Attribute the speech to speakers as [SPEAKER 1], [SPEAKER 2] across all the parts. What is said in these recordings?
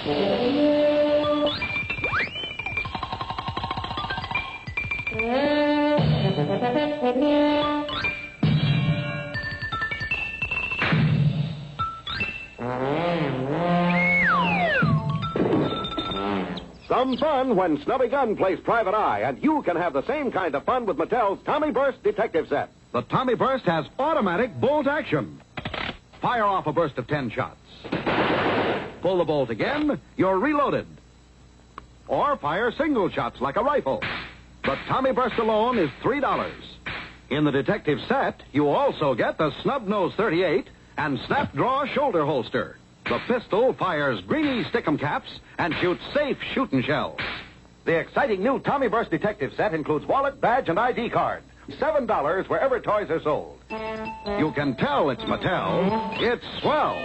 [SPEAKER 1] Some fun when Snubby Gun plays Private Eye, and you can have the same kind of fun with Mattel's Tommy Burst Detective Set. The Tommy Burst has automatic bolt action. Fire off a burst of 10 shots. Pull the bolt again, you're reloaded. Or fire single shots like a rifle. The Tommy Burst alone is $3. In the Detective Set, you also get the Snub Nose 38 and Snap Draw Shoulder Holster. The pistol fires greeny stickum caps and shoots safe shooting shells. The exciting new Tommy Burst Detective Set includes wallet, badge, and ID card. $7 wherever toys are sold. You can tell it's Mattel. It's swell.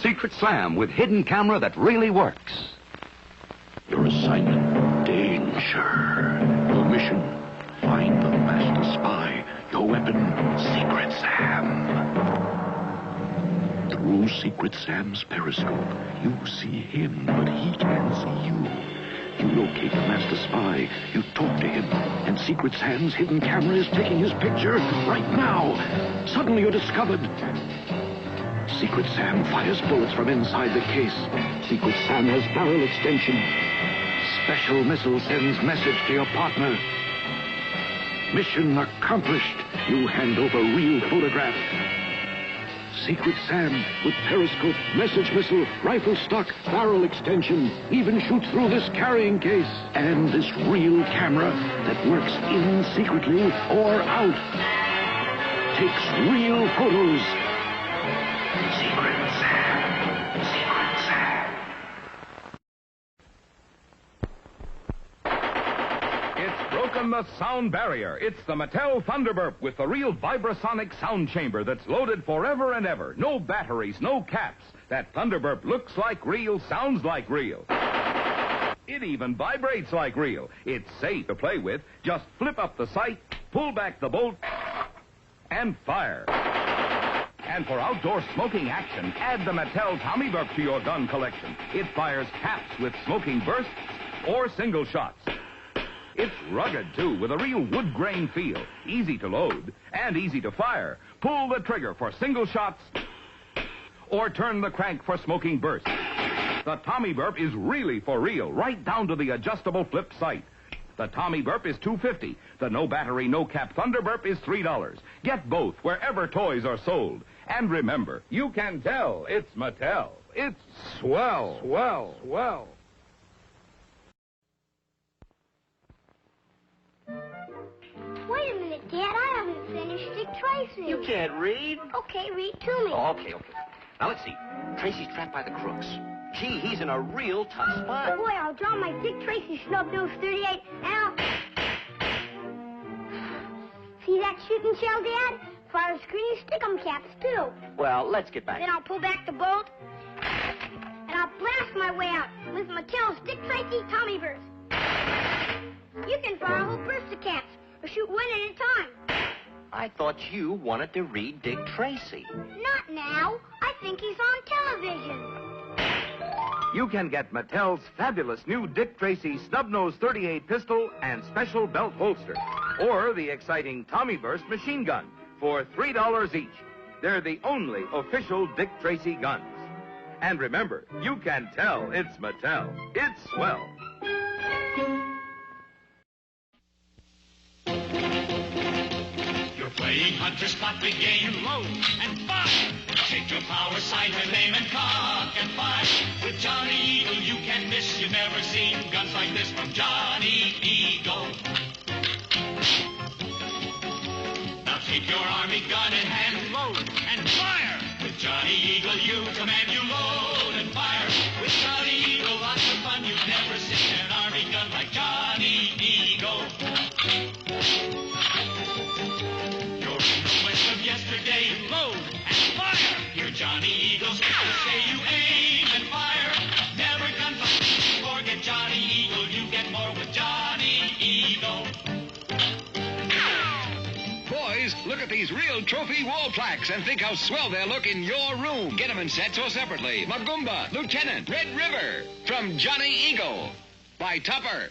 [SPEAKER 2] Secret Slam with hidden camera that really works.
[SPEAKER 3] Your assignment, danger. Your mission, find the master spy. Your weapon, Secret Sam. Through Secret Sam's periscope, you see him, but he can't see you. You locate the master spy, you talk to him, and Secret Sam's hidden camera is taking his picture right now. Suddenly you're discovered. Secret Sam fires bullets from inside the case. Secret Sam has barrel extension. Special missile sends message to your partner. Mission accomplished. You hand over real photograph. Secret Sam with periscope, message missile, rifle stock, barrel extension, even shoots through this carrying case. And this real camera that works in secretly or out. Takes real photos. Secret Sam. Secret Sam.
[SPEAKER 4] It's broken the sound barrier. It's the Mattel Thunderburp with the real vibrasonic sound chamber that's loaded forever and ever. No batteries, no caps. That Thunderburp looks like real, sounds like real. It even vibrates like real. It's safe to play with. Just flip up the sight, pull back the bolt, and fire. And for outdoor smoking action, add the Mattel Tommy Burp to your gun collection. It fires caps with smoking bursts or single shots. It's rugged, too, with a real wood grain feel. Easy to load and easy to fire. Pull the trigger for single shots or turn the crank for smoking bursts. The Tommy Burp is really for real, right down to the adjustable flip sight. The Tommy Burp is $2.50. The no battery, no cap Thunderburp is $3. Get both wherever toys are sold. And remember, you can tell it's Mattel. It's swell, swell, swell.
[SPEAKER 5] Wait a minute, Dad. I haven't finished Dick Tracy.
[SPEAKER 6] You can't read.
[SPEAKER 5] Okay, read to me.
[SPEAKER 6] Oh, okay. Now, let's see. Tracy's trapped by the crooks. Gee, he's in a real tough spot.
[SPEAKER 5] Boy, I'll draw my Dick Tracy Snub Nose 38, and I'll... See that shooting shell, Dad? Fires screeny stickum caps, too.
[SPEAKER 6] Well, let's get back.
[SPEAKER 5] Then I'll pull back the bolt, and I'll blast my way out with Mattel's Dick Tracy Tommy Burst. You can fire a whole burst of caps, or shoot one at a time.
[SPEAKER 6] I thought you wanted to read Dick Tracy.
[SPEAKER 5] Not now. I think he's on television.
[SPEAKER 4] You can get Mattel's fabulous new Dick Tracy Snub Nose 38 pistol and special belt holster, or the exciting Tommy Burst machine gun for $3 each. They're the only official Dick Tracy guns. And remember, you can tell it's Mattel. It's swell.
[SPEAKER 7] You're playing hunter, spot the game, load and fire. Take your power sight and aim and cock and fire. With Johnny Eagle you can miss. You've never seen guns like this from Johnny Eagle. Now take your army gun in hand, load and fire. With Johnny Eagle you command, you load and fire. With Johnny Eagle lots of fun. You've never seen an army gun like Johnny Eagle. You're in the west of yesterday, load and fire. Here Johnny Eagle's say you aim and fire. Never guns before. Get Johnny Eagle, you get more with Johnny Eagle.
[SPEAKER 8] Boys, look at these real trophy wall plaques and think how swell they'll look in your room. Get them in sets or separately. Magumba, Lieutenant, Red River, from Johnny Eagle, by Tupper.